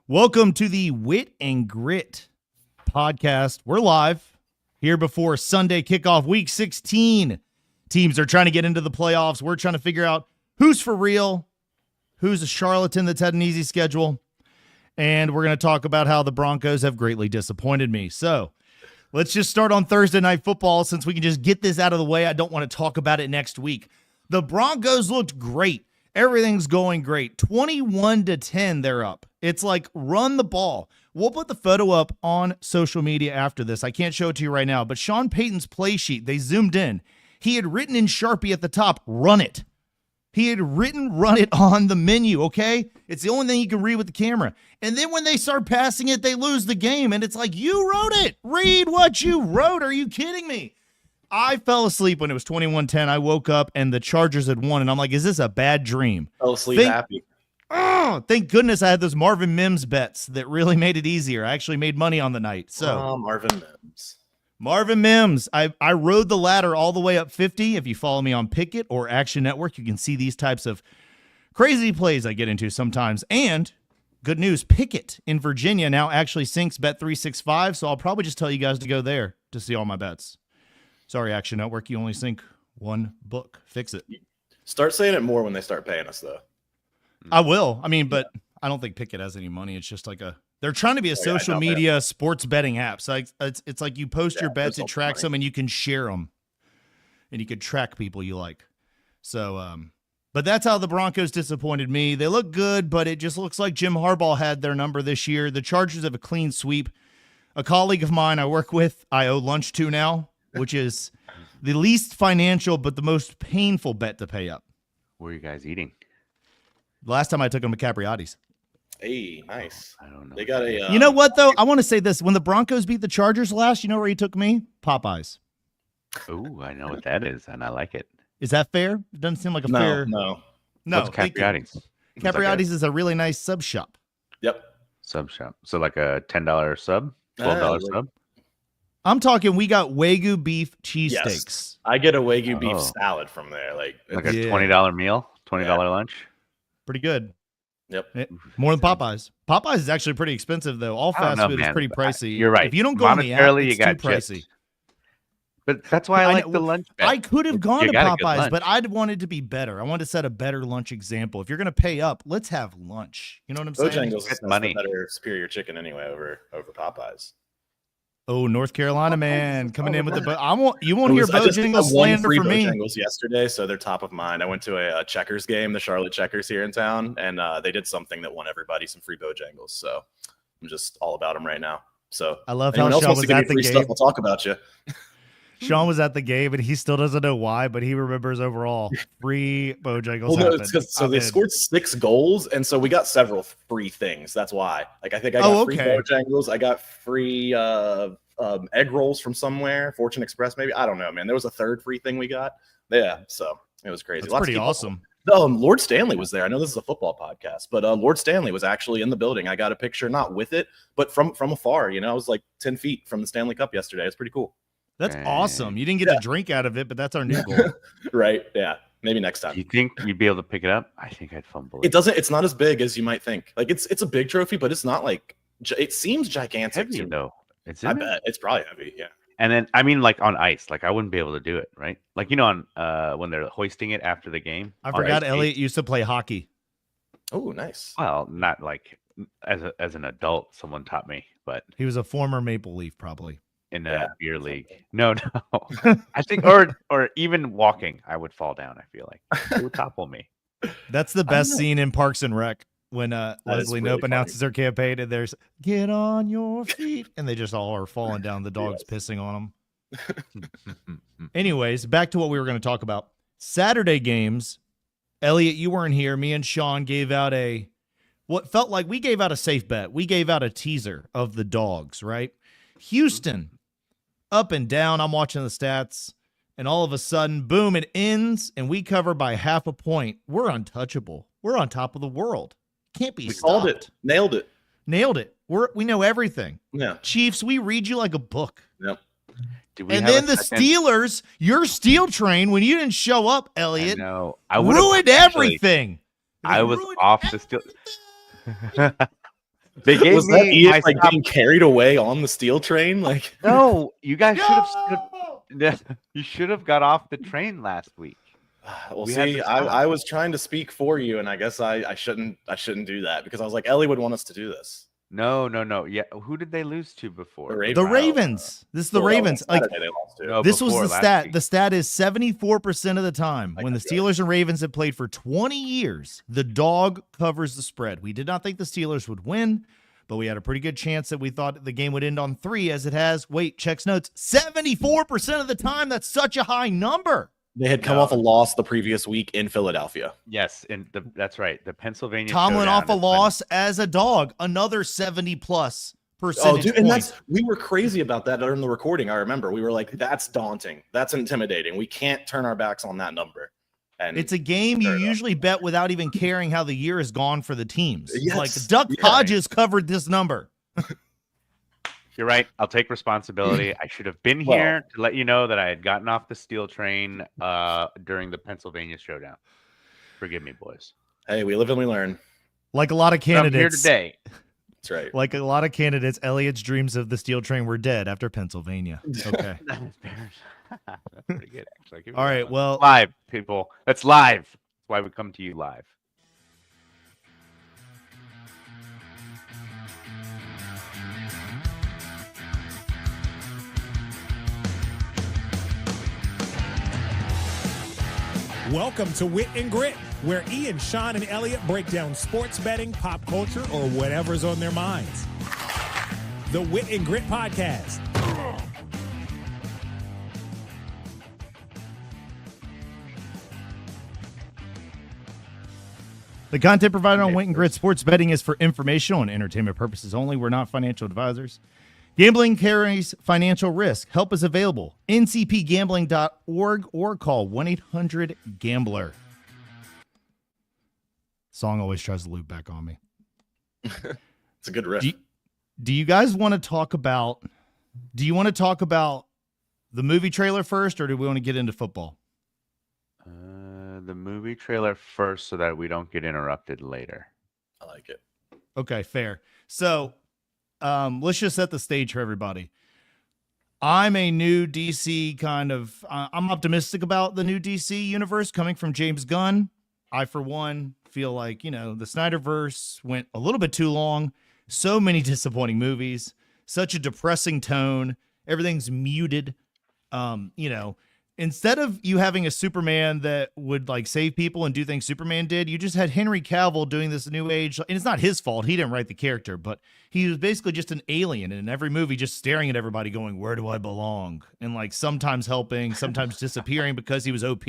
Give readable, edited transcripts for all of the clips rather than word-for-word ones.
Welcome to the Wit and Grit podcast. We're live here before Sunday kickoff, week 16. Teams are trying to get into the playoffs. We're trying to figure out who's for real, who's a charlatan that's had an easy schedule, and we're going to talk about how the Broncos have greatly disappointed me. So let's just start on Thursday Night Football since we can just get this out of the way. I don't want to talk about it next week. The Broncos looked great. Everything's going great. 21-10, they're up. It's like, run the ball. We'll put the photo up on social media after this. I can't show it to you right now, but Sean Payton's play sheet, they zoomed in. He had written in Sharpie at the top, run it. He had written, run it on the menu, okay? It's the only thing you can read with the camera. And then when they start passing it, they lose the game. And it's like, you wrote it. Read what you wrote. Are you kidding me? I fell asleep when it was 21-10. I woke up and the Chargers had won, and I'm like, is this a bad dream? Fell asleep happy. Oh, thank goodness I had those Marvin Mims bets that really made it easier. I actually made money on the night. So Marvin Mims. I rode the ladder all the way up 50. If you follow me on Pickett or Action Network, you can see these types of crazy plays I get into sometimes. And good news, Pickett in Virginia now actually syncs Bet365, so I'll probably just tell you guys to go there to see all my bets. Sorry, Action Network, you only sync one book. Fix it. Start saying it more when they start paying us, though. I will. I mean, but I don't think Pickett has any money. It's just like they're trying to be a social media sports betting app. So it's like you post your bets, it tracks them, and you can share them. And you can track people you like. So, but that's how the Broncos disappointed me. They look good, but it just looks like Jim Harbaugh had their number this year. The Chargers have a clean sweep. A colleague of mine I work with, I owe lunch to now, which is the least financial but the most painful bet to pay up. What are you guys eating? Last time I took them to Capriati's. Hey, nice. I don't know. They got a. You know what, though? I want to say this. When the Broncos beat the Chargers last, you know where he took me? Popeyes. Oh, I know what that is, and I like it. Is that fair? It doesn't seem like a fair. No. What's Capriati's? Capriati's is a really nice sub shop. Yep. Sub shop. So like a $10 sub? $12 sub? I'm talking, we got Wagyu beef cheesesteaks. Yes. I get a Wagyu beef salad from there. Like a $20 meal? $20 lunch? Pretty good. Yep. More than Popeyes. Popeyes is actually pretty expensive, though. All fast food is pretty pricey. You're right. If you don't go on the app, it's too pricey. But that's why I like the lunch bet. I could have gone to Popeyes, but I'd wanted to be better. I wanted to set a better lunch example. If you're going to pay up, let's have lunch. You know what I'm saying? Bojangles has money. Better superior chicken anyway over Popeyes. Oh, North Carolina man coming in with the. You won't hear Bojangles slander for me. Bojangles yesterday, so they're top of mind. I went to a Checkers game, the Charlotte Checkers here in town, and they did something that won everybody some free Bojangles. So I'm just all about them right now. So I love how Sean was at the game. I'll talk about you. Sean was at the game, and he still doesn't know why, but he remembers overall free Bojangles. Well, no, they scored 6 goals, and so we got several free things. That's why. Like I think I got free Bojangles. I got free egg rolls from somewhere, Fortune Express maybe. I don't know, man. There was a third free thing we got. Yeah, so it was crazy. That's pretty awesome. Lord Stanley was there. I know this is a football podcast, but Lord Stanley was actually in the building. I got a picture, not with it, but from afar. You know, I was like 10 feet from the Stanley Cup yesterday. It's pretty cool. That's awesome. You didn't get to drink out of it, but that's our new goal. Right. Yeah. Maybe next time. You think you'd be able to pick it up? I think I'd fumble it. It's not as big as you might think. Like it's a big trophy, but it's not like, it seems gigantic. Heavy, though. I bet it's probably heavy. Yeah. And then, I mean, like on ice, like I wouldn't be able to do it, right? Like, you know, on when they're hoisting it after the game. I forgot Elliot used to play hockey. Oh, nice. Well, not like as an adult, someone taught me, but he was a former Maple Leaf, probably. In a beer league. No. I think, or even walking, I would fall down. I feel like it would topple me. That's the best scene in Parks and Rec when Leslie Knope announces her campaign and there's "Get on your feet," and they just all are falling down. The dog's pissing on them. Anyways, back to what we were going to talk about. Saturday games. Elliot, you weren't here. Me and Sean gave out what felt like we gave out a safe bet. We gave out a teaser of the dogs, right? Houston. Up and down, I'm watching the stats, and all of a sudden, boom, it ends, and we cover by half a point. We're untouchable. We're on top of the world. Can't be stopped. Called it. Nailed it. We know everything. Yeah. Chiefs, we read you like a book. Yep. And then the Steelers, your steel train, when you didn't show up, Elliot, I ruined everything. I was off the Steelers. They gave Was that me Ian, my like stop. being carried away on the steel train? Like, No, you guys should have No! stood. You should have got off the train last week. well, We had see, to stop. I was trying to speak for you, and I guess I shouldn't do that because I was like, Ellie would want us to do this. No. Yeah, who did they lose to before? The Ravens. This is the Ravens. Like, Saturday they lost to. No, this was before, the last stat. week. The stat is 74% of the time when the That's good. Steelers and Ravens have played for 20 years, the dog covers the spread. We did not think the Steelers would win, but we had a pretty good chance that we thought the game would end on 3 as it has. Wait, checks notes. 74% of the time. That's such a high number. They had come off a loss the previous week in Philadelphia. Yes, and that's right. The Pennsylvania Tomlin showdown off a is when- loss as a dog. Another 70+% Oh, dude, and points. we were crazy about that during the recording. I remember we were like, "That's daunting. That's intimidating. We can't turn our backs on that number." And It's a game you Fair enough. usually bet without even caring how the year has gone for the teams. Yes. Like Duck Yeah. Hodges covered this number. You're right. I'll take responsibility. I should have been here to let you know that I had gotten off the steel train during the Pennsylvania showdown. Forgive me, boys. hey, we live and we learn. Like a lot of But I'm here candidates, today. That's right. like a lot of candidates, Elliot's dreams of the steel train were dead after Pennsylvania. Okay. That's pretty good, actually. I'll give you All that right. one. Well, Live, people. That's live. That's why we come to you live. Welcome to Wit and Grit, where Ian, Sean, and Elliot break down sports betting, pop culture, or whatever's on their minds. The Wit and Grit Podcast. the content provided on Wit and Grit Sports Betting is for informational and entertainment purposes only. We're not financial advisors. Gambling carries financial risk. Help is available. ncpgambling.org or call 1-800-GAMBLER. Song always tries to loop back on me. It's a good riff. Do you guys want to talk about the movie trailer first, or do we want to get into football? The movie trailer first so that we don't get interrupted later. I like it. Okay, fair. So let's just set the stage for everybody. I'm a new DC kind of I'm optimistic about the new DC universe coming from James Gunn. I, for one, feel like, the Snyderverse went a little bit too long. So many disappointing movies, such a depressing tone. Everything's muted. Instead of you having a Superman that would like save people and do things Superman did, you just had Henry Cavill doing this new age. And it's not his fault. He didn't write the character, but he was basically just an alien in every movie, just staring at everybody going, where do I belong? And like sometimes helping, sometimes disappearing because he was OP.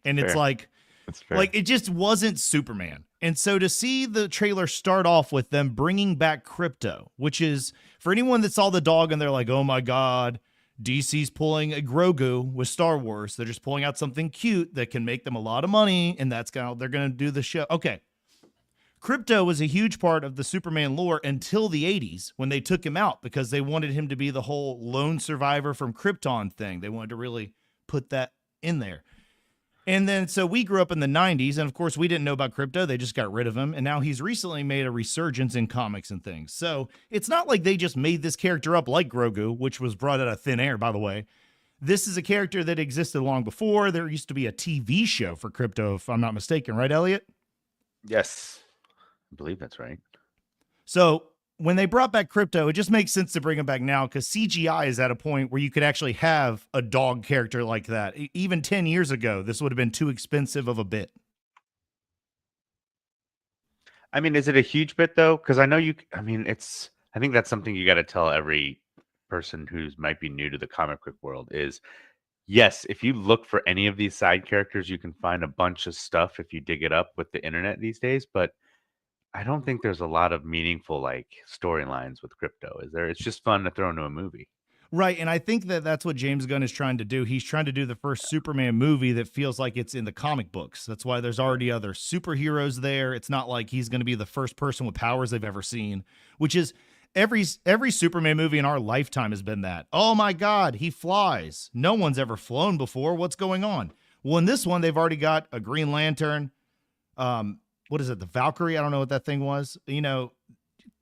And it's Fair. like, That's fair. like it just wasn't Superman. And so to see the trailer start off with them bringing back Crypto, which is for anyone that saw the dog and they're like, oh my God, DC's pulling a Grogu with Star Wars. They're just pulling out something cute that can make them a lot of money, and that's how they're going to do the show. Okay. Crypto was a huge part of the Superman lore until the 80s when they took him out because they wanted him to be the whole lone survivor from Krypton thing. They wanted to really put that in there. And then, so we grew up in the 90s, and of course, we didn't know about Crypto. They just got rid of him, and now he's recently made a resurgence in comics and things. So it's not like they just made this character up like Grogu, which was brought out of thin air, by the way. This is a character that existed long before. There used to be a TV show for Crypto, if I'm not mistaken, right, Elliot? Yes. I believe that's right. So when they brought back Crypto, it just makes sense to bring him back now because CGI is at a point where you could actually have a dog character like that. Even 10 years ago, this would have been too expensive of a bit. I mean, is it a huge bit though? Because I know I think that's something you got to tell every person who's might be new to the comic book world is, yes, if you look for any of these side characters, you can find a bunch of stuff if you dig it up with the internet these days. But I don't think there's a lot of meaningful like storylines with Crypto. Is there? It's just fun to throw into a movie. Right, and I think that that's what James Gunn is trying to do. He's trying to do the first Superman movie that feels like it's in the comic books. That's why there's already other superheroes there. It's not like he's going to be the first person with powers they've ever seen, which is every Superman movie in our lifetime has been that. Oh my God, he flies. No one's ever flown before. What's going on? Well, in this one, they've already got a Green Lantern. What is it? The Valkyrie? I don't know what that thing was.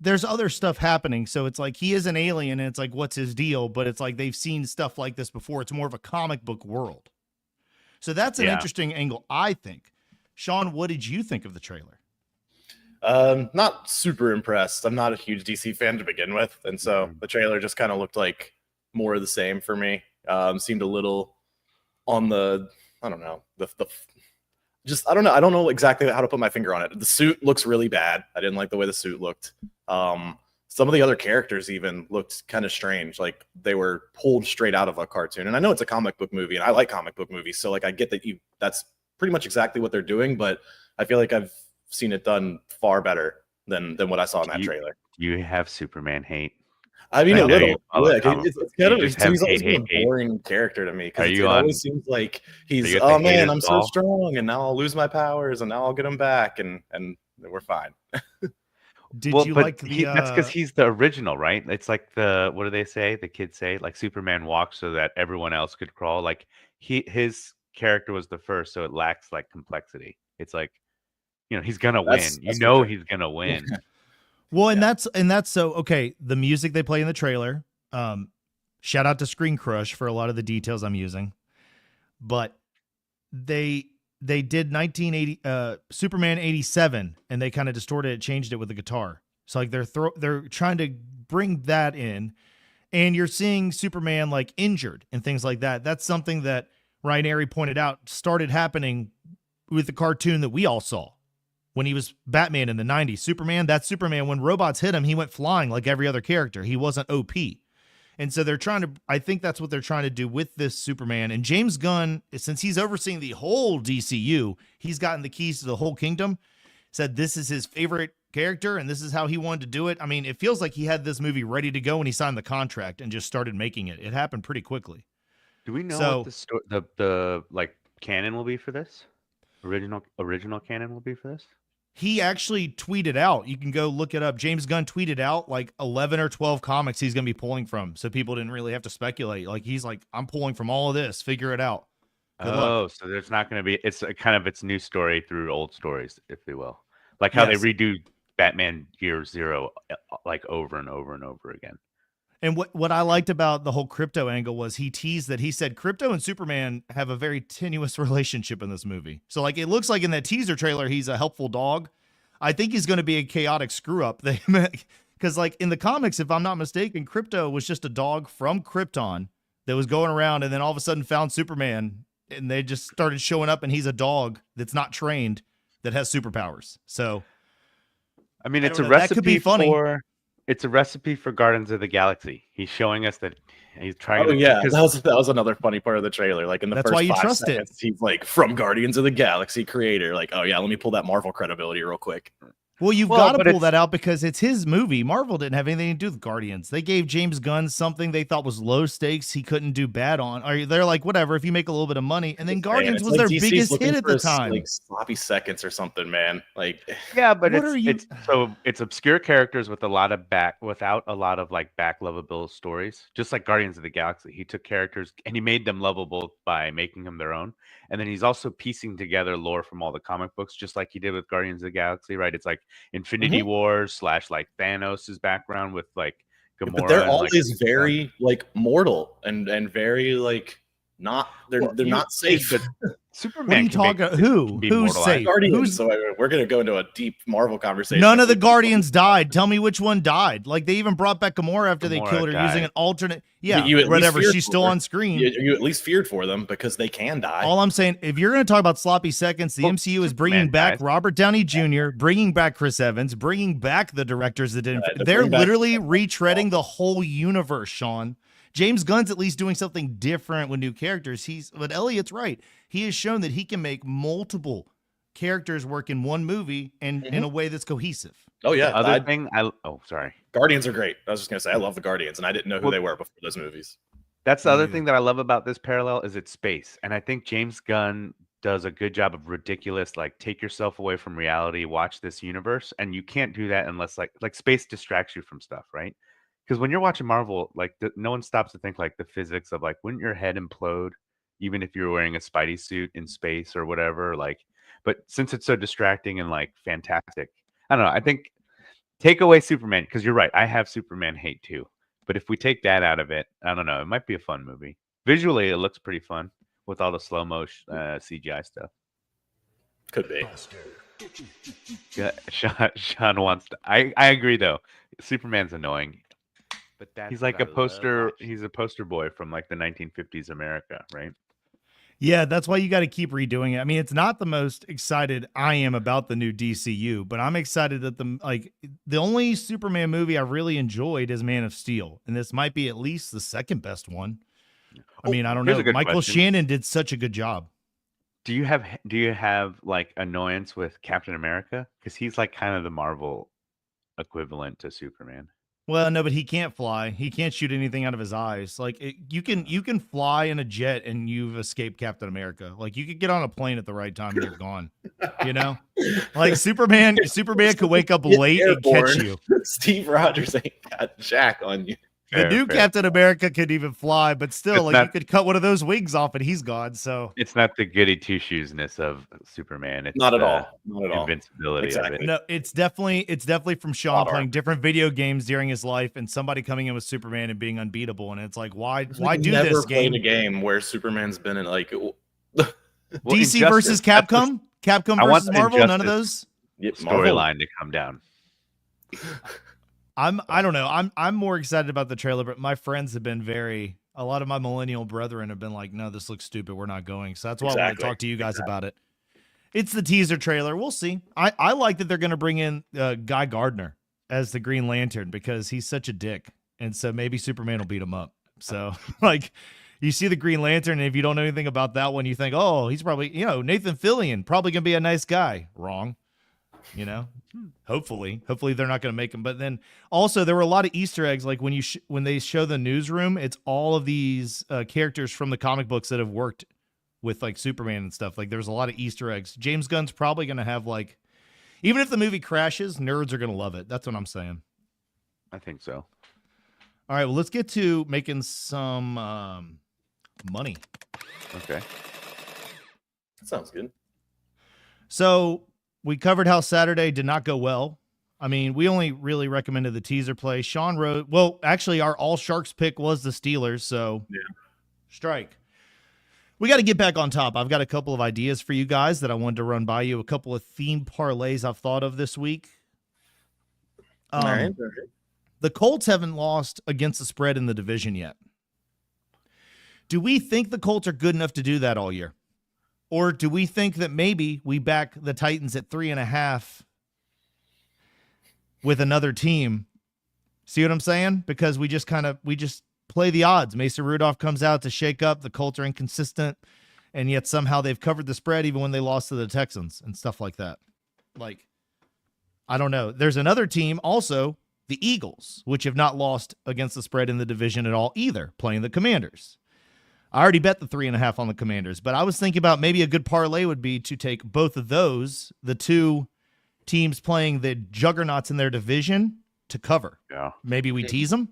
there's other stuff happening. So it's like he is an alien and it's like, what's his deal? But it's like they've seen stuff like this before. It's more of a comic book world. So that's an interesting angle, I think. Sean, what did you think of the trailer? Not super impressed. I'm not a huge DC fan to begin with. And so the trailer just kind of looked like more of the same for me. Seemed a little on the, I don't know, I don't know. I don't know exactly how to put my finger on it. The suit looks really bad. I didn't like the way the suit looked. Some of the other characters even looked kind of strange, like they were pulled straight out of a cartoon. And I know it's a comic book movie, and I like comic book movies, so like I get that that's pretty much exactly what they're doing. But I feel like I've seen it done far better than what I saw in that trailer. You have Superman hate. I mean, a little. It's kind of he's always been a boring character to me because it always seems like he's, oh man, I'm so strong, and now I'll lose my powers, and now I'll get them back, and we're fine. Did you like the? That's because he's the original, right? It's like what do they say? The kids say like Superman walks so that everyone else could crawl. Like his character was the first, so it lacks like complexity. It's like, he's gonna win. He's gonna win. Well, and that's so okay. The music they play in the trailer. Shout out to Screen Crush for a lot of the details I'm using, but they did 1980 Superman 87, and they kind of distorted it, changed it with the guitar. So like they're trying to bring that in, and you're seeing Superman like injured and things like that. That's something that Ryan Airy pointed out started happening with the cartoon that we all saw when he was Batman in the 90s. Superman, that's Superman. When robots hit him, he went flying like every other character. He wasn't OP. And so I think that's what they're trying to do with this Superman. And James Gunn, since he's overseeing the whole DCU, he's gotten the keys to the whole kingdom, said this is his favorite character and this is how he wanted to do it. I mean, it feels like he had this movie ready to go when he signed the contract and just started making it. It happened pretty quickly. Do we know what the like canon will be for this? Original canon will be for this? He actually tweeted out, you can go look it up. James Gunn tweeted out like 11 or 12 comics he's going to be pulling from. So people didn't really have to speculate. Like he's like, I'm pulling from all of this, figure it out. Good luck. So there's not going to be, it's kind of its new story through old stories, if they will. Like how they redo Batman Year Zero like over and over and over again. And what I liked about the whole Krypto angle was he teased that he said Krypto and Superman have a very tenuous relationship in this movie. So like it looks like in that teaser trailer he's a helpful dog. I think he's going to be a chaotic screw up. Because like in the comics, if I'm not mistaken, Krypto was just a dog from Krypton that was going around and then all of a sudden found Superman and they just started showing up and he's a dog that's not trained that has superpowers. So I mean, it's a recipe that could be funny. It's a recipe for Guardians of the Galaxy. He's showing us that he's trying to. Yeah, that was another funny part of the trailer. Like in the first 5 seconds, he's like from Guardians of the Galaxy creator. Like, oh yeah, let me pull that Marvel credibility real quick. Well, you've got to pull that out because it's his movie. Marvel didn't have anything to do with Guardians. They gave James Gunn something they thought was low stakes he couldn't do bad on. Or they're like, whatever, if you make a little bit of money. And then Guardians was their biggest hit at the time. Like sloppy seconds or something, man. Like yeah, but it's obscure characters with without a lot of like back lovable stories. Just like Guardians of the Galaxy, he took characters and he made them lovable by making them their own. And then he's also piecing together lore from all the comic books, just like he did with Guardians of the Galaxy, right? It's like Infinity Wars / like Thanos' background with like Gamora. But they're always very like mortal and very like not they're not safe. But Superman. What are you talking? Who's safe? Guardians. So we're gonna go into a deep Marvel conversation. None of the Guardians died. Tell me which one died. Like they even brought back Gamora after they killed her using an alternate. Yeah, whatever. She's still on screen. You at least feared for them because they can die. All I'm saying, if you're going to talk about sloppy seconds, the MCU is bringing back Robert Downey Jr., bringing back Chris Evans, bringing back the directors that didn't. They're literally retreading the whole universe, Sean. James Gunn's at least doing something different with new characters. But Elliot's right. He has shown that he can make multiple characters work in one movie and in a way that's cohesive. Oh yeah. Sorry. Guardians are great. I was just gonna say I love the Guardians, and I didn't know who they were before those movies. That's the other thing that I love about this parallel is it's space, and I think James Gunn does a good job of ridiculous, like take yourself away from reality, watch this universe, and you can't do that unless like space distracts you from stuff, right? Because when you're watching Marvel, like no one stops to think like the physics of like wouldn't your head implode even if you're wearing a Spidey suit in space or whatever, like. But since it's so distracting and like fantastic, I don't know. I think Take away Superman, because you're right. I have Superman hate too. But if we take that out of it, I don't know. It might be a fun movie. Visually, it looks pretty fun with all the slow motion CGI stuff. Could be. Yeah, Sean wants to. I agree though. Superman's annoying, but he's like a poster. He's a poster boy from like the 1950s America, right? Yeah, that's why you got to keep redoing it. I mean, it's not the most excited I am about the new DCU, but I'm excited that the only Superman movie I really enjoyed is Man of Steel, and this might be at least the second best one. I mean, I don't know. Michael Shannon did such a good job. Do you have like annoyance with Captain America? Because he's like kind of the Marvel equivalent to Superman. Well, no, but he can't fly. He can't shoot anything out of his eyes. Like you can fly in a jet and you've escaped Captain America. Like you could get on a plane at the right time and you're gone. You know, like Superman could wake up late and catch you. Steve Rogers ain't got jack on you. The new Captain America could even fly, but still, you could cut one of those wings off and he's gone. So it's not the goody two shoesness of Superman. It's not at all. Not at all. Invincibility. Exactly. Of it. No, it's definitely from Sean playing different video games during his life and somebody coming in with Superman and being unbeatable. And it's like, why do this game? Played a game where Superman's been in like DC versus Capcom, Capcom versus Marvel. None of those storyline to come down. I don't know. I'm more excited about the trailer, but my friends have been a lot of my millennial brethren have been like, no, this looks stupid. We're not going. So that's why I want to talk to you guys about it. It's the teaser trailer. We'll see. I like that they're going to bring in Guy Gardner as the Green Lantern because he's such a dick. And so maybe Superman will beat him up. So like you see the Green Lantern, and if you don't know anything about that one, you think, oh, he's probably, Nathan Fillion, probably going to be a nice guy. Wrong. Hopefully they're not going to make him. But then also there were a lot of Easter eggs. Like when they show the newsroom, it's all of these characters from the comic books that have worked with like Superman and stuff. Like there's a lot of Easter eggs. James Gunn's probably going to have like, even if the movie crashes, nerds are going to love it. That's what I'm saying. I think so. All right, well, let's get to making some money. Okay. That sounds good. So we covered how Saturday did not go well. I mean, we only really recommended the teaser play. Sean wrote, well, actually, our all Sharks pick was the Steelers, so yeah. Strike. We got to get back on top. I've got a couple of ideas for you guys that I wanted to run by you, a couple of theme parlays I've thought of this week. All right. The Colts haven't lost against the spread in the division yet. Do we think the Colts are good enough to do that all year? Or do we think that maybe we back the Titans at 3.5 with another team? See what I'm saying? Because we just play the odds. Mason Rudolph comes out to shake up. The Colts are inconsistent, and yet somehow they've covered the spread even when they lost to the Texans and stuff like that. Like, I don't know. There's another team also, the Eagles, which have not lost against the spread in the division at all either, playing the Commanders. I already bet the 3.5 on the Commanders, but I was thinking about maybe a good parlay would be to take both of those, the two teams playing the juggernauts in their division, to cover. Yeah. Maybe we tease them.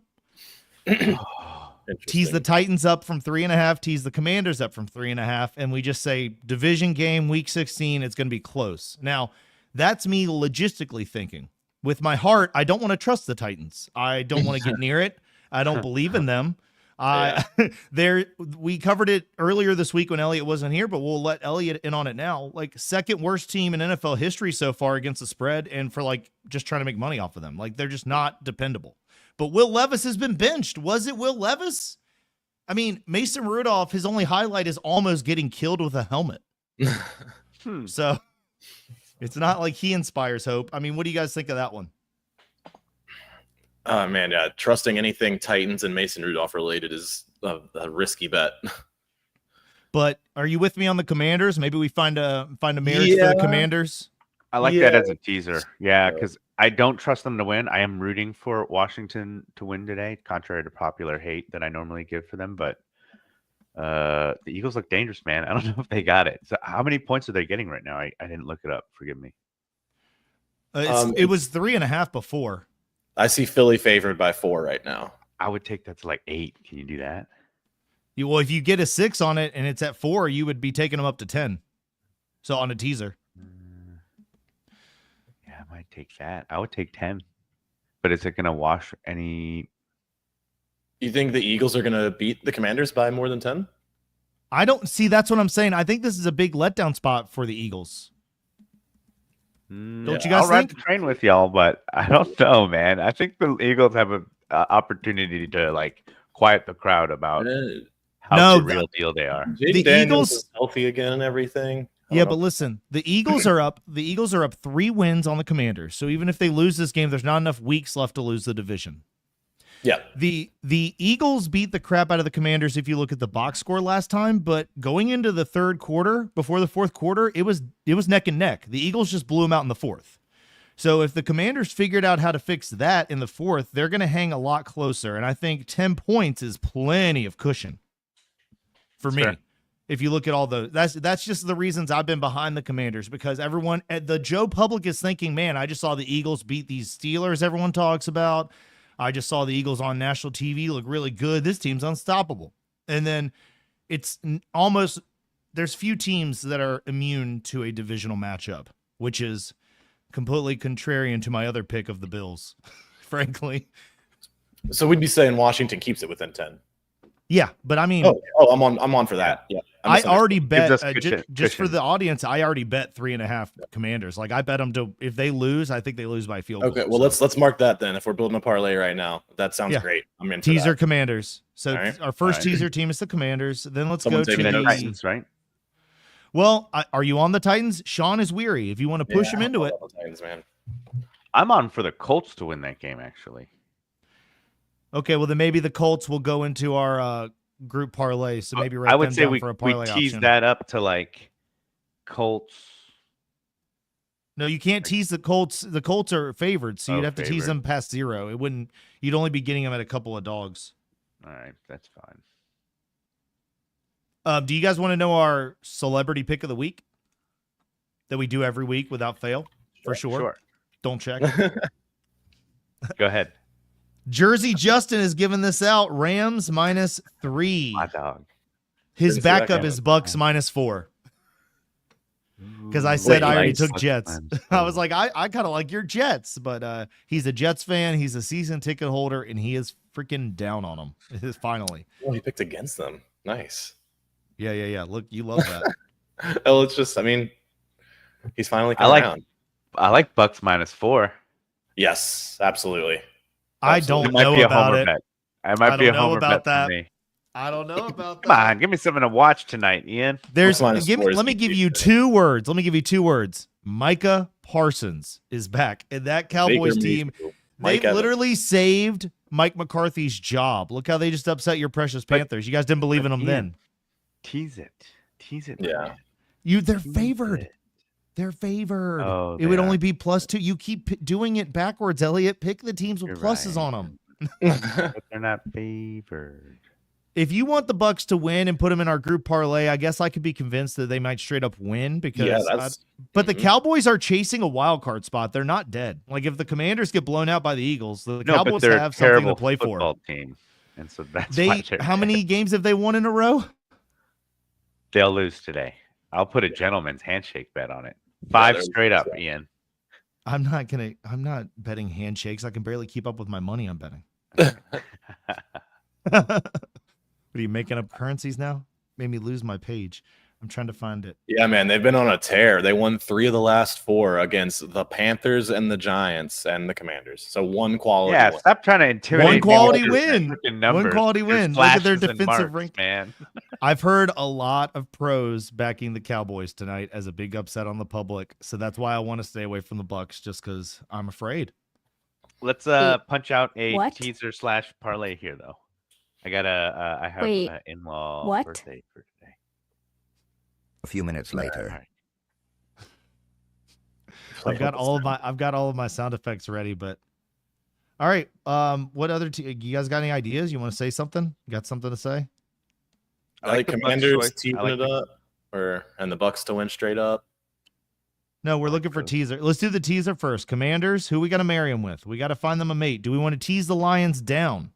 Tease the Titans up from 3.5, tease the Commanders up from 3.5, and we just say division game, week 16, it's going to be close. Now, that's me logistically thinking. With my heart, I don't want to trust the Titans. I don't want to get near it. I don't believe in them. We covered it earlier this week when Elliot wasn't here, but we'll let Elliot in on it now. Like, second worst team in NFL history so far against the spread, and for like just trying to make money off of them. Like, they're just not dependable. But Will Levis has been benched. Was it Will Levis? I mean, Mason Rudolph, his only highlight is almost getting killed with a helmet. So it's not like he inspires hope. I mean, what do you guys think of that one? Man, yeah, trusting anything Titans and Mason Rudolph related is a risky bet. But are you with me on the Commanders? Maybe we find a marriage for the Commanders. I like that as a teaser. Yeah, because I don't trust them to win. I am rooting for Washington to win today, contrary to popular hate that I normally give for them. But the Eagles look dangerous, man. I don't know if they got it. So how many points are they getting right now? I didn't look it up. Forgive me. It was 3.5 before. I see Philly favored by 4 right now. I would take that to like 8. Can you do that? Well, if you get a 6 on it and it's at 4, you would be taking them up to 10. So on a teaser. Yeah, I might take that. I would take 10. but is it going to wash any? You think the Eagles are going to beat the Commanders by more than 10? I don't see. That's what I'm saying. I think this is a big letdown spot for the Eagles. Don't you guys I'll ride think? the train with y'all, but I don't know, man. I think the Eagles have an opportunity to like quiet the crowd about how the real deal they are. The Daniels is healthy again and everything. Yeah, but listen, the Eagles are up. The Eagles are up 3 wins on the Commanders. So even if they lose this game, there's not enough weeks left to lose the division. Yeah. The Eagles beat the crap out of the Commanders if you look at the box score last time, but going into the third quarter, before the fourth quarter, it was neck and neck. The Eagles just blew them out in the fourth. So if the Commanders figured out how to fix that in the fourth, they're going to hang a lot closer. And I think 10 points is plenty of cushion for me. Fair. If you look at all the that's just the reasons I've been behind the Commanders, because everyone at the Joe public is thinking, man, I just saw the Eagles beat these Steelers everyone talks about. I just saw the Eagles on national TV look really good. This team's unstoppable. And then it's almost there's few teams that are immune to a divisional matchup, which is completely contrarian to my other pick of the Bills, frankly. So we'd be saying Washington keeps it within 10. Yeah, but I mean, I'm on for that. Yeah, I already bet cushion. just for the audience. I already bet 3.5 Commanders. Like I bet them to if they lose, I think they lose by field goal. Okay, well let's mark that then. If we're building a parlay right now, that sounds great. I'm in. Teaser Commanders. So right. our first teaser team is the Commanders. Then let's Someone go to say the Titans, right? Well, are you on the Titans? Sean is weary. If you want to push him into it, Titans, man. I'm on for the Colts to win that game, actually. Okay, well then maybe the Colts will go into our group parlay. So maybe write I would them say down we for a parlay tease option. that up to like Colts. No, you can't tease the Colts. The Colts are favored, so you'd have to tease favored. them past 0. It wouldn't. You'd only be getting them at a couple of dogs. All right, that's fine. Do you guys want to know our celebrity pick of the week that we do every week without fail? For sure. Don't check. Go ahead. Jersey Justin has given this out. Rams -3. My dog. His Didn't see that backup coming. is Bucks -4. Because I said I already took Bucks Jets. -4. I was like, I kind of like your Jets, but he's a Jets fan. He's a season ticket holder, and he is freaking down on them. Finally. Well, he picked against them. Nice. Yeah. Look, you love that. Well, it's just, I mean, he's finally come around. I like Bucks -4. Yes, absolutely. I Absolutely. don't It might know be a about homer it. bet. It might I be a don't know homer about bet that. for me. I don't know about Come on, give me something to watch tonight, Ian. There's Plus minus four is let me give you decent. 2 words. Let me give you 2 words. Micah Parsons is back, and that Cowboys Baker team. Mayfield, They Mike Evans. literally saved Mike McCarthy's job. Look how they just upset your precious But- Panthers. You guys didn't believe in them Ian, then. Tease it. Yeah. They're Tease favored. it. They're favored. Oh, It would they only are. be +2. You keep doing it backwards, Elliot. Pick the teams with You're pluses right. on them. But they're not favored. If you want the Bucks to win and put them in our group parlay, I guess I could be convinced that they might straight up win because. Yeah, that's. But the Mhm. Cowboys are chasing a wild card spot. They're not dead. Like if the Commanders get blown out by the Eagles, the No, but Cowboys they're have a something terrible to play for. football team, and so that's They why they're how many games have they won in a row? They'll lose today. I'll put a gentleman's handshake bet on it. 5 they're- straight up, yeah. Ian. I'm not betting handshakes. I can barely keep up with my money I'm betting. What are you making up currencies now? Made me lose my page. I'm trying to find it. Yeah, man, they've been on a tear. They won 3 of the last 4 against the Panthers and the Giants and the Commanders. So one quality. Yeah, win. stop trying to intimidate. One me quality with your win. freaking One numbers, quality your win. Look at their slashes and defensive marks, rank. man. I've heard a lot of pros backing the Cowboys tonight as a big upset on the public. So that's why I want to stay away from the Bucks, just because I'm afraid. Let's punch out a What? teaser / parlay here, though. I got I have Wait, an in-law what? birthday for today. A few minutes later. All right. I've got all of my sound effects ready, but all right. What other you guys got any ideas? You want to say something? You got something to say? I like the Bucks Commanders choice. teasing I like it up, and the Bucks to win straight up. No, we're looking for teaser. Let's do the teaser first. Commanders, who we got to marry them with? We got to find them a mate. Do we want to tease the Lions down?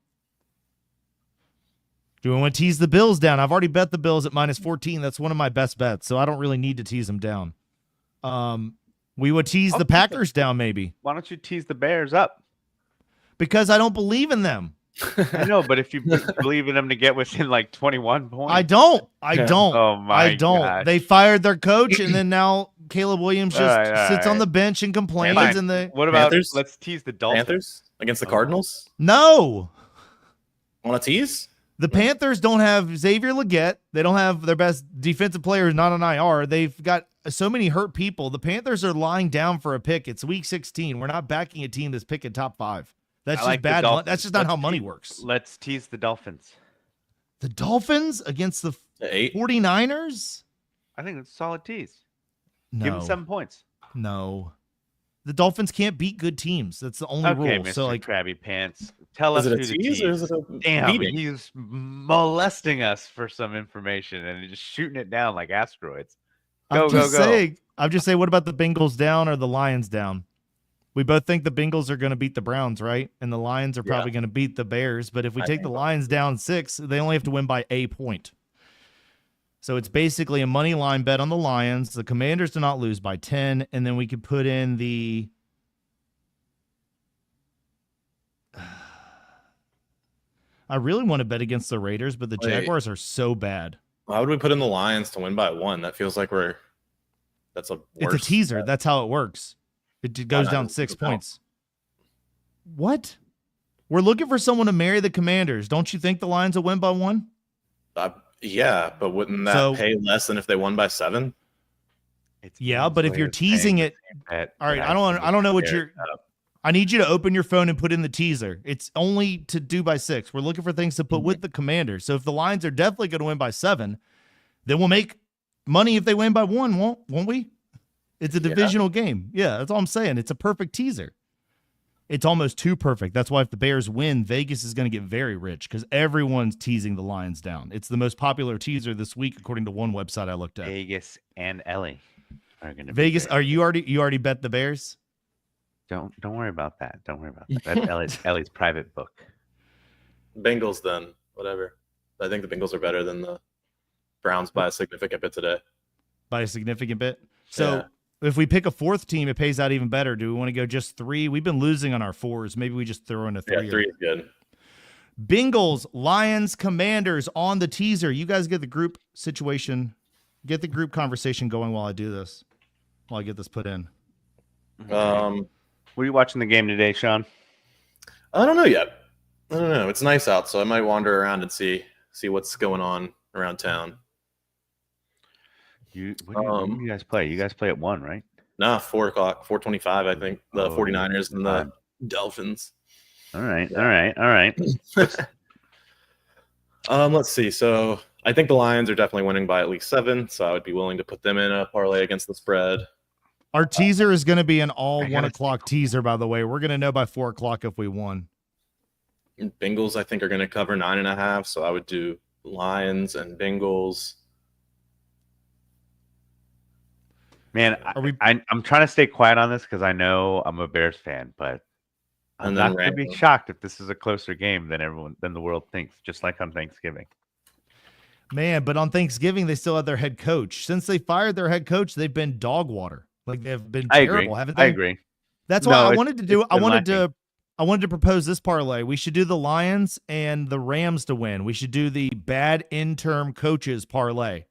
Do we want to tease the Bills down? I've already bet the Bills at -14. That's one of my best bets, so I don't really need to tease them down. We would tease I'll the tease Packers down, maybe. Why don't you tease the Bears up? Because I don't believe in them. I know, but if you believe in them to get within like 21 points. I don't. Oh my I don't. gosh. They fired their coach, and then now Caleb Williams just All sits on right. the bench and complains. Fine. And they What about Panthers? let's tease the Dolphins? Panthers against the Cardinals. no. Want to tease? The Panthers don't have Xavier Legette. They don't have their best defensive players not on IR. They've got so many hurt people. The Panthers are lying down for a pick. It's week 16. We're not backing a team that's picking top 5. That's I just like the bad. Dolphins. That's just not Let's how money tease- works. Let's tease the Dolphins. The Dolphins against the The 8. 49ers? I think it's a solid tease. No. Give them 7 points. No. The Dolphins can't beat good teams. That's the only Okay, rule. Mr. So like Krabby Pants. Tell Is us it a who the tease or is tease. it a Damn, beating? he's molesting us for some information and just shooting it down like asteroids. Go, I'm just go, go. saying. I'm just saying, what about the Bengals down or the Lions down? We both think the Bengals are going to beat the Browns, right? And the Lions are probably going to beat the Bears. But if we I take think the so. Lions down 6, they only have to win by a point. So it's basically a money line bet on the Lions. The Commanders do not lose by 10. And then we could put in the I really want to bet against the Raiders, but the Wait. Jaguars are so bad. Why would we put in the Lions to win by 1? That feels like that's a It's a worse teaser. bet. That's how it works. It goes not? down 6 No. points. What? We're looking for someone to marry the Commanders. Don't you think the Lions will win by 1? Yeah, but wouldn't that So- pay less than if they won by 7? It's Yeah, but if you're Kingsway is teasing saying it, that- all right. that I don't know what Fair you're. I need you to open your phone and put in the teaser. It's only to do by 6. We're looking for things to put with the Commanders. So if the Lions are definitely going to win by 7, then we'll make money if they win by 1, won't we? It's a divisional game. Yeah, that's all I'm saying. It's a perfect teaser. It's almost too perfect. That's why if the Bears win, Vegas is going to get very rich because everyone's teasing the Lions down. It's the most popular teaser this week, according to one website I looked at. Vegas and Ellie are going to Vegas, are you already bet the Bears? Don't worry about that. Don't worry about that. That's Ellie's private book. Bengals then, whatever. I think the Bengals are better than the Browns by a significant bit today. By a significant bit. So Yeah. if we pick a 4th team, it pays out even better. Do we want to go just 3? We've been losing on our 4s. Maybe we just throw in a 3. Yeah, 3 is good. Bengals, Lions, Commanders on the teaser. You guys get the group situation, get the group conversation going while I do this, while I get this put in. Were you watching the game today, Sean? I don't know yet. I don't know. It's nice out, so I might wander around and see what's going on around town. When do you guys play? You guys play at 1, right? Nah, 4 o'clock, 4:25. I think the Oh, 49ers and the Dolphins. All right. All right. Let's see. So I think the Lions are definitely winning by at least 7. So I would be willing to put them in a parlay against the spread. Our teaser is going to be an all I 1 gotta o'clock teaser, by the way. We're going to know by 4 o'clock if we won. Bengals, I think, are going to cover 9.5. So I would do Lions and Bengals. Man, Are we- I'm trying to stay quiet on this because I know I'm a Bears fan, but I'm And not then going to be Rams. shocked if this is a closer game than the world thinks, just like on Thanksgiving. Man, but on Thanksgiving, they still had their head coach. Since they fired their head coach, they've been dog water. Like they've been I terrible, agree. haven't they? I agree. That's No, why I it's- wanted to do. it's I been wanted lacking. to. I wanted to propose this parlay. We should do the Lions and the Rams to win. We should do the bad interim coaches parlay.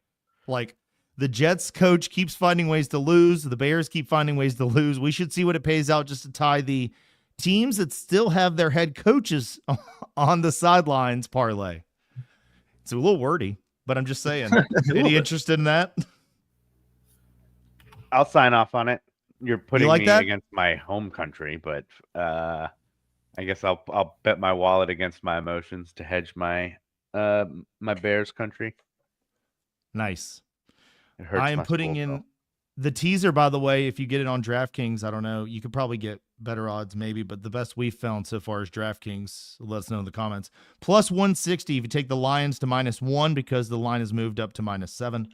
Like the Jets coach keeps finding ways to lose. The Bears keep finding ways to lose. We should see what it pays out just to tie the teams that still have their head coaches on the sidelines parlay. It's a little wordy, but I'm just saying. Any interested in that? I'll sign off on it. You're putting like me that? against my home country, but I guess I'll bet my wallet against my emotions to hedge my my Bears country. Nice. It hurts I am my putting soul, in though. the teaser, by the way. If you get it on DraftKings, I don't know. You could probably get better odds, maybe, but the best we've found so far is DraftKings. Let us know in the comments. Plus 160 if you take the Lions to -1 because the line has moved up to -7.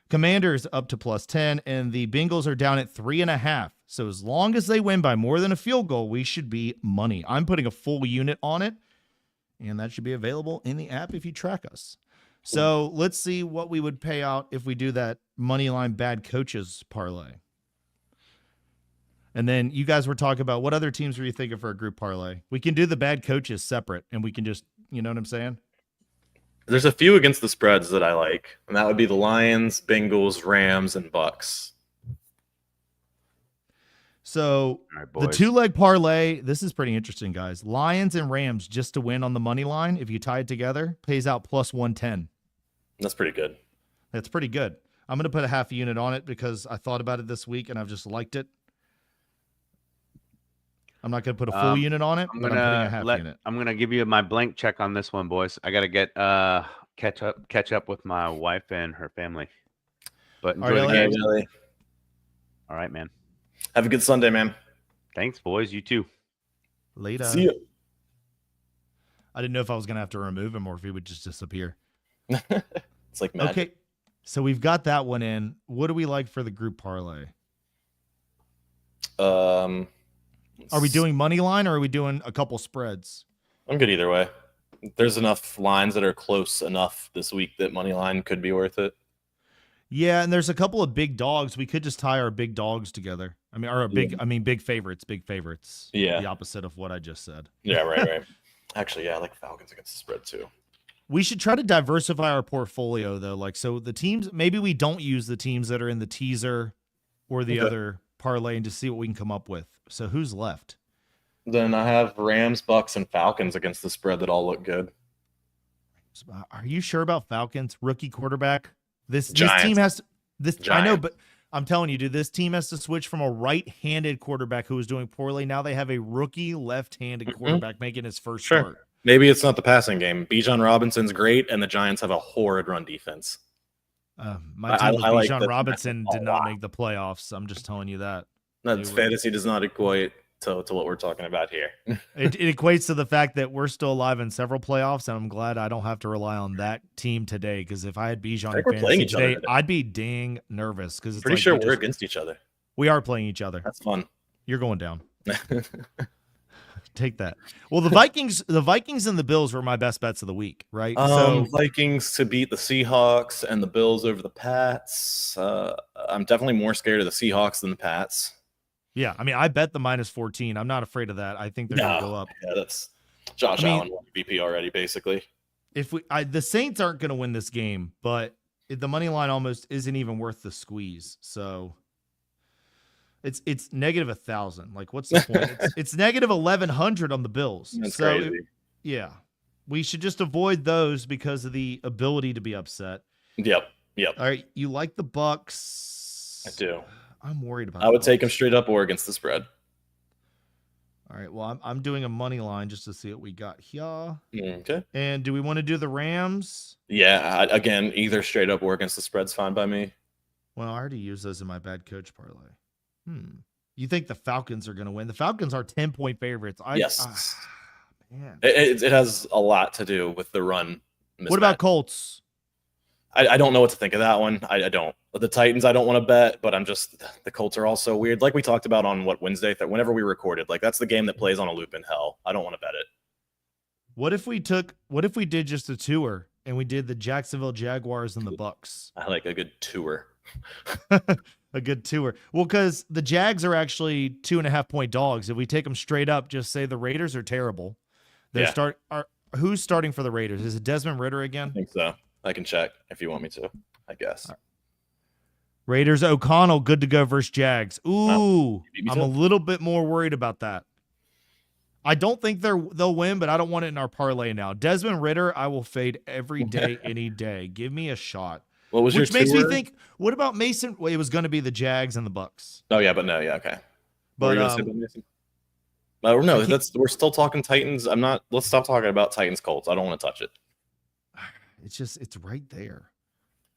Commanders up to +10, and the Bengals are down at 3.5. So as long as they win by more than a field goal, we should be money. I'm putting a full unit on it, and that should be available in the app if you track us. So let's see what we would pay out if we do that money line bad coaches parlay. And then you guys were talking about what other teams were you thinking for a group parlay? We can do the bad coaches separate, and we can just, you know what I'm saying? There's a few against the spreads that I like, and that would be the Lions, Bengals, Rams, and Bucks. So All right, the boys. 2-leg parlay, this is pretty interesting, guys. Lions and Rams just to win on the money line, if you tie it together, pays out plus 110. That's pretty good. That's pretty good. I'm going to put a half a unit on it because I thought about it this week and I've just liked it. I'm not going to put a full unit on it, but I'm putting a half unit. I'm gonna give you my blank check on this one, boys. I gotta get catch up with my wife and her family. But enjoy All the right, game. Really. All right, man. Have a good Sunday, man. Thanks, boys. You too. Later. See you. I didn't know if I was going to have to remove him or if he would just disappear. It's like magic. Okay, so we've got that one in. What do we like for the group parlay? Are we doing money line or are we doing a couple spreads? I'm good either way. There's enough lines that are close enough this week that money line could be worth it. Yeah, and there's a couple of big dogs. We could just tie our big dogs together. I mean, big favorites, Yeah. The opposite of what I just said. Yeah, right. Actually, yeah, I like Falcons against the spread too. We should try to diversify our portfolio though. Like, so the teams, maybe we don't use the teams that are in the teaser or the other parlay and just see what we can come up with. So who's left? Then I have Rams, Bucks, and Falcons against the spread that all look good. Are you sure about Falcons? Rookie quarterback? This Giants. team has to, this. I know, Giants. but I'm telling you, dude, this team has to switch from a right-handed quarterback who was doing poorly. Now they have a rookie left-handed quarterback making his first Sure. start. Maybe it's not the passing game. Bijan Robinson's great, and the Giants have a horrid run defense. My team with I like Bijan the- Robinson a did not lot. make the playoffs. I'm just telling you that. That's fantasy does not equate to what we're talking about here. It equates to the fact that we're still alive in several playoffs, and I'm glad I don't have to rely on that team today. Because if I had Bijan think in we're playing fantasy each other today, today. I'd be dang nervous because it's Pretty like sure we're against each other. we are playing each other. That's fun. You're going down. Take that. Well, the Vikings and the Bills were my best bets of the week, right? Vikings to beat the Seahawks and the Bills over the Pats. I'm definitely more scared of the Seahawks than the Pats. Yeah, I mean, I bet the -14. I'm not afraid of that. I think they're going to go up. Yeah, that's Josh Allen won MVP already, basically. If the Saints aren't going to win this game, but the money line almost isn't even worth the squeeze. So it's -1,000. Like, what's the point? It's -1,100 on the Bills. That's so crazy. yeah, we should just avoid those because of the ability to be upset. Yep. All right, you like the Bucks? I do. I'm worried about. I would the take them Bucks. straight up or against the spread. All right. Well, I'm doing a money line just to see what we got here. Okay. And do we want to do the Rams? Yeah. Again, either straight up or against the spread's fine by me. Well, I already used those in my bad coach parlay. You think the Falcons are going to win? The Falcons are 10-point favorites. Yes. Man. It has a lot to do with the run. What about Colts? I don't know what to think of that one. I don't. The Titans, I don't want to bet, but the Colts are also weird. Like we talked about on Wednesday, whenever we recorded, like that's the game that plays on a loop in hell. I don't want to bet it. What if we did just a tour and we did the Jacksonville Jaguars and the Bucks? I like a good tour. A good tour. Well, because the Jags are actually 2.5-point dogs. If we take them straight up, just say the Raiders are terrible. Who's starting for the Raiders? Is it Desmond Ridder again? I think so. I can check if you want me to, I guess. Raiders, O'Connell, good to go versus Jags. Ooh, beat me I'm to a it. little bit more worried about that. I don't think they'll win, but I don't want it in our parlay now. Desmond Ridder, I will fade every day, any day. Give me a shot. What was Which your makes me tour? think, what about Mason? Well, it was going to be the Jags and the Bucks. Oh yeah, but no, yeah, okay. What were But you gonna say about Mason? No, we're still talking Titans. Let's stop talking about Titans Colts. I don't want to touch it. it's right there.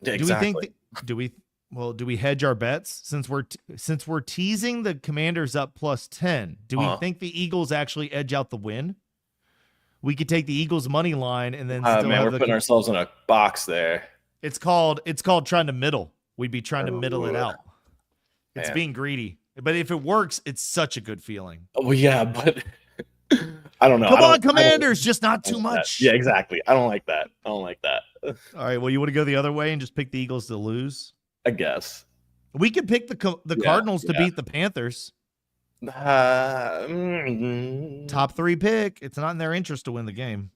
Yeah, exactly. Do we hedge our bets since we're teasing the Commanders up +10? Do we think the Eagles actually edge out the win? We could take the Eagles money line and then still man, have we're putting ourselves in a box there. It's called trying to middle. We'd be trying to middle it out. It's Man. being greedy. But if it works, it's such a good feeling. Oh yeah, but I don't know. Come I don't- on, Commanders, just not I too don't like that. much. Yeah, exactly. I don't like that. All right, well, you want to go the other way and just pick the Eagles to lose? I guess. We could pick the Cardinals to beat the Panthers. Top 3 pick. It's not in their interest to win the game.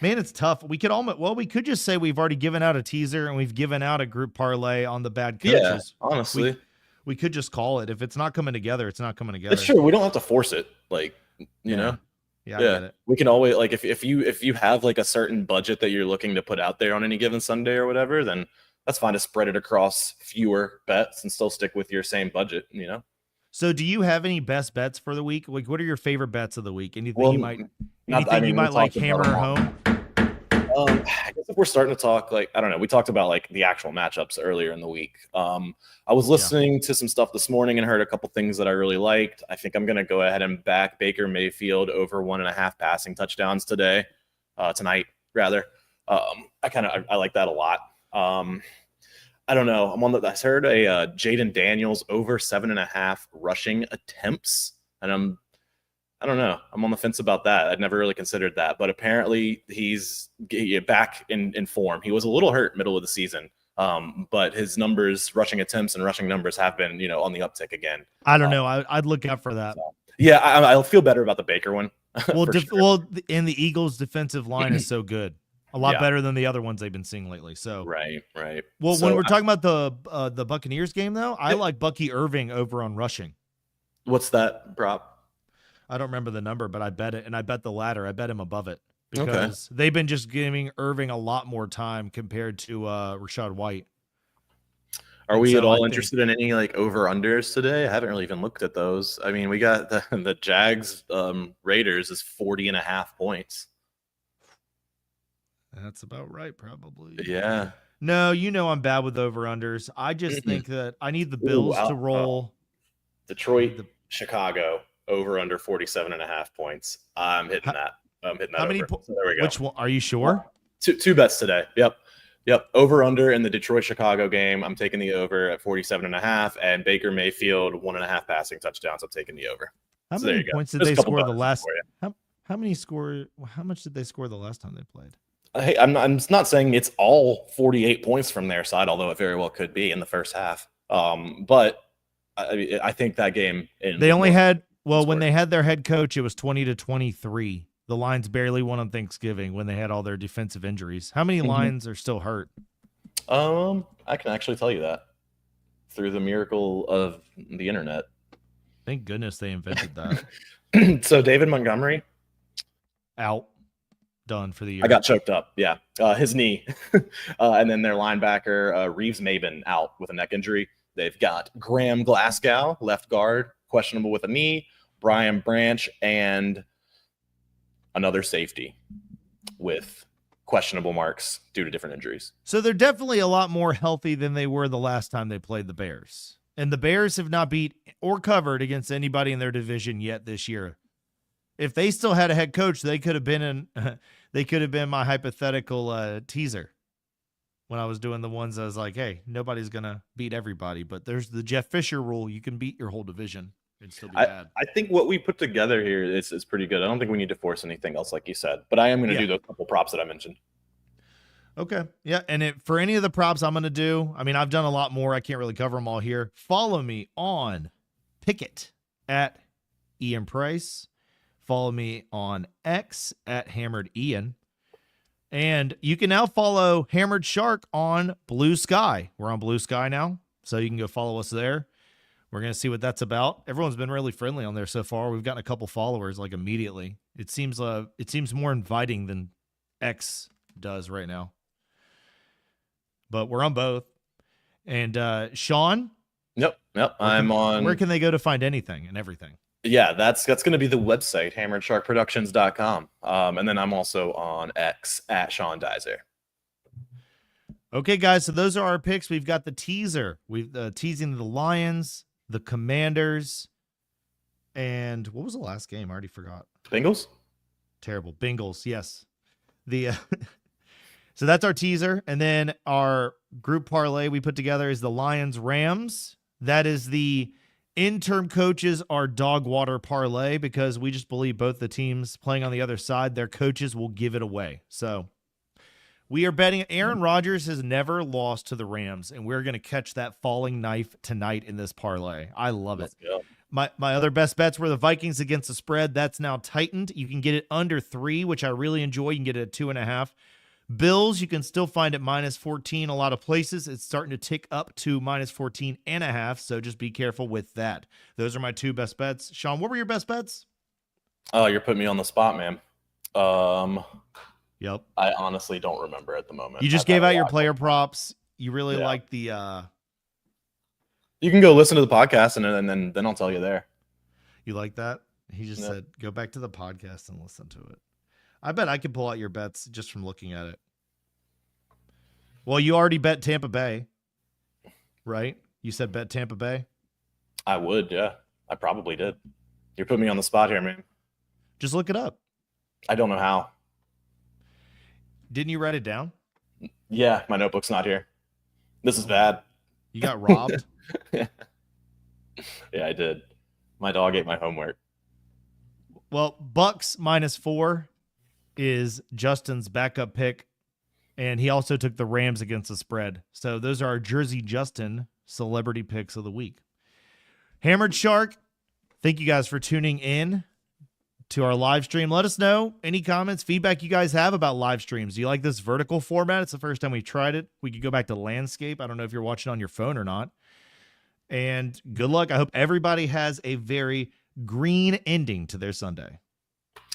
Man, it's tough. We could just say we've already given out a teaser and we've given out a group parlay on the bad coaches. Yeah, honestly. We could just call it. If it's not coming together, it's not coming together. It's true. We don't have to force it. Like, you know? Yeah, I get it. We can always, like, if you have like a certain budget that you're looking to put out there on any given Sunday or whatever, then that's fine to spread it across fewer bets and still stick with your same budget, you know? So do you have any best bets for the week? Like, what are your favorite bets of the week? Anything you might like hammer home? I guess if we're starting to talk, like, I don't know, we talked about like the actual matchups earlier in the week. I was listening to some stuff this morning and heard a couple things that I really liked. I think I'm going to go ahead and back Baker Mayfield over 1.5 passing touchdowns tonight. I like that a lot. I don't know. I heard a Jaden Daniels over 7.5 rushing attempts, and I don't know. I'm on the fence about that. I'd never really considered that, but apparently he's back in form. He was a little hurt middle of the season, but his numbers, rushing attempts and rushing numbers, have been on the uptick again. I don't know. I'd look out for that. Yeah, I'll feel better about the Baker one. And the Eagles' defensive line is so good. A lot better than the other ones they've been seeing lately. So right. Well, when we're talking about the Buccaneers game, though, I like Bucky Irving over on rushing. What's that prop? I don't remember the number, but I bet it, and I bet the latter. I bet him above it because they've been just giving Irving a lot more time compared to Rachaad White. Are we at all interested in any like over-unders today? I haven't really even looked at those. I mean, we got the Jags Raiders is 40.5 points. That's about right, probably. Yeah. No, I'm bad with over-unders. I just think that I need the Bills to roll. Detroit, Chicago. Over under 47.5 points. I'm hitting that. How many so there we go. Which one are you sure? Two bets today. Yep. Over under in the Detroit Chicago game. I'm taking the over at 47.5, and Baker Mayfield 1.5 passing touchdowns. I'm taking the over. How many points did they score the last? How much did they score the last time they played? Hey, I'm not saying it's all 48 points from their side, although it very well could be in the first half. But I think that game they only had. Well, when they had their head coach, it was 20-23. The Lions barely won on Thanksgiving when they had all their defensive injuries. How many Lions are still hurt? I can actually tell you that through the miracle of the internet. Thank goodness they invented that. So David Montgomery out, done for the year. I got choked up. Yeah, his knee, and then their linebacker Reeves Maben out with a neck injury. They've got Graham Glasgow, left guard, questionable with a knee. Brian Branch and another safety with questionable marks due to different injuries. So they're definitely a lot more healthy than they were the last time they played the Bears. And the Bears have not beat or covered against anybody in their division yet this year. If they still had a head coach, they could have been my hypothetical teaser. When I was doing the ones, I was like, hey, nobody's going to beat everybody, but there's the Jeff Fisher rule. You can beat your whole division. Still be bad. I think what we put together here is pretty good. I don't think we need to force anything else, like you said, but I am going to do those couple props that I mentioned. Okay. Yeah. And for any of the props I'm going to do, I mean, I've done a lot more. I can't really cover them all here. Follow me on Pickett at Ian Price. Follow me on X at Hammered Ian. And you can now follow Hammered Shark on Blue Sky. We're on Blue Sky now, so you can go follow us there. We're going to see what that's about. Everyone's been really friendly on there so far. We've gotten a couple followers like immediately. It seems more inviting than X does right now. But we're on both. And Sean? Yep. I'm on. Where can they go to find anything and everything? Yeah, that's going to be the website, hammeredsharkproductions.com. And then I'm also on X at Sean Dizer. Okay, guys, so those are our picks. We've got the teaser. We've teasing the Lions, the Commanders, and what was the last game? I already forgot. Bengals? Terrible. Bengals, yes. So that's our teaser. And then our group parlay we put together is the Lions-Rams. That is the interim coaches are dog water parlay because we just believe both the teams playing on the other side, their coaches will give it away. So we are betting Aaron Rodgers has never lost to the Rams, and we're going to catch that falling knife tonight in this parlay. I love it. My other best bets were the Vikings against the spread. That's now tightened. You can get it under 3, which I really enjoy. You can get it at 2.5. Bills, you can still find it -14 a lot of places. It's starting to tick up to -14.5, so just be careful with that. Those are my 2 best bets. Sean, what were your best bets? Oh, you're putting me on the spot, man. Yep. I honestly don't remember at the moment. You just gave out your player props. You really like the You can go listen to the podcast and then I'll tell you there. You like that? He just said go back to the podcast and listen to it. I bet I could pull out your bets just from looking at it. Well, you already bet Tampa Bay, right? You said bet Tampa Bay? I would, yeah. I probably did. You're putting me on the spot here, man. Just look it up. I don't know how. Didn't you write it down? Yeah, my notebook's not here. This is bad. You got robbed? Yeah, I did. My dog ate my homework. Well, Bucks -4 is Justin's backup pick, and he also took the Rams against the spread. So those are our Jersey Justin celebrity picks of the week. Hammered Shark, thank you guys for tuning in to our live stream. Let us know any comments, feedback you guys have about live streams. Do you like this vertical format? It's the first time we tried it. We could go back to landscape. I don't know if you're watching on your phone or not. And good luck. I hope everybody has a very green ending to their Sunday.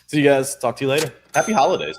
See you guys. Talk to you later. Happy holidays.